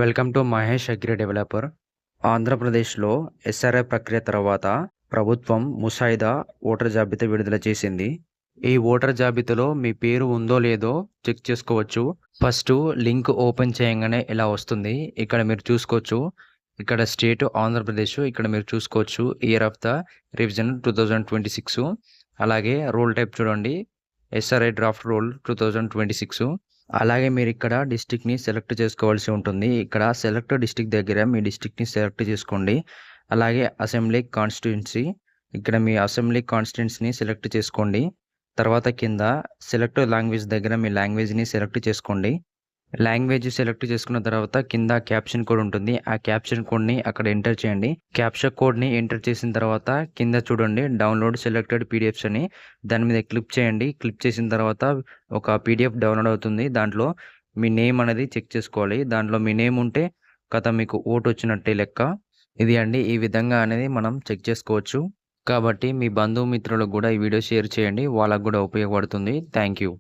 Welcome to Mahesh agri developer. ఆంధ్రప్రదేశ్లో SRI ప్రక్రియ తర్వాత ప్రభుత్వం ముసాయిదా ఓటర్ జాబితా విడుదల చేసింది. ఈ ఓటర్ జాబితాలో మీ పేరు ఉందో లేదో చెక్ చేసుకోవచ్చు. ఫస్ట్ లింక్ ఓపెన్ చేయగానే ఇలా వస్తుంది. ఇక్కడ మీరు చూసుకోవచ్చు. ఇక్కడ స్టేట్ ఆంధ్రప్రదేశ్. ఇక్కడ మీరు చూసుకోవచ్చు ఇయర్ ఆఫ్ ద రివిజన్ 2026. అలాగే రోల్ టైప్ చూడండి, ఎస్ఆర్ఐ డ్రాఫ్ట్ రోల్ 2026. అలాగే మీరు ఇక్కడ డిస్ట్రిక్ట్ని సెలెక్ట్ చేసుకోవాల్సి ఉంటుంది. ఇక్కడ సెలెక్ట్ డిస్ట్రిక్ట్ దగ్గర మీ డిస్ట్రిక్ట్ని సెలెక్ట్ చేసుకోండి. అలాగే అసెంబ్లీ కాన్స్టిట్యున్సీ, ఇక్కడ మీ అసెంబ్లీ కాన్స్టిట్యున్సీని సెలెక్ట్ చేసుకోండి. తర్వాత కింద సెలెక్ట్ లాంగ్వేజ్ దగ్గర మీ లాంగ్వేజ్ని సెలెక్ట్ చేసుకోండి. లాంగ్వేజ్ సెలెక్ట్ చేసుకున్న తర్వాత కింద క్యాప్షన్ కోడ్ ఉంటుంది. ఆ క్యాప్షన్ కోడ్ని అక్కడ ఎంటర్ చేయండి. క్యాప్షన్ కోడ్ని ఎంటర్ చేసిన తర్వాత కింద చూడండి డౌన్లోడ్ సెలెక్టెడ్ పీడిఎఫ్స్ అని, దాని మీద క్లిక్ చేయండి. క్లిక్ చేసిన తర్వాత ఒక పీడిఎఫ్ డౌన్లోడ్ అవుతుంది. దాంట్లో మీ నేమ్ అనేది చెక్ చేసుకోవాలి. దాంట్లో మీ నేమ్ ఉంటే కథ మీకు ఓటు వచ్చినట్టే లెక్క. ఇది అండి, ఈ విధంగా అనేది మనం చెక్ చేసుకోవచ్చు. కాబట్టి మీ బంధుమిత్రులకు కూడా ఈ వీడియో షేర్ చేయండి, వాళ్ళకు కూడా ఉపయోగపడుతుంది. Thank you.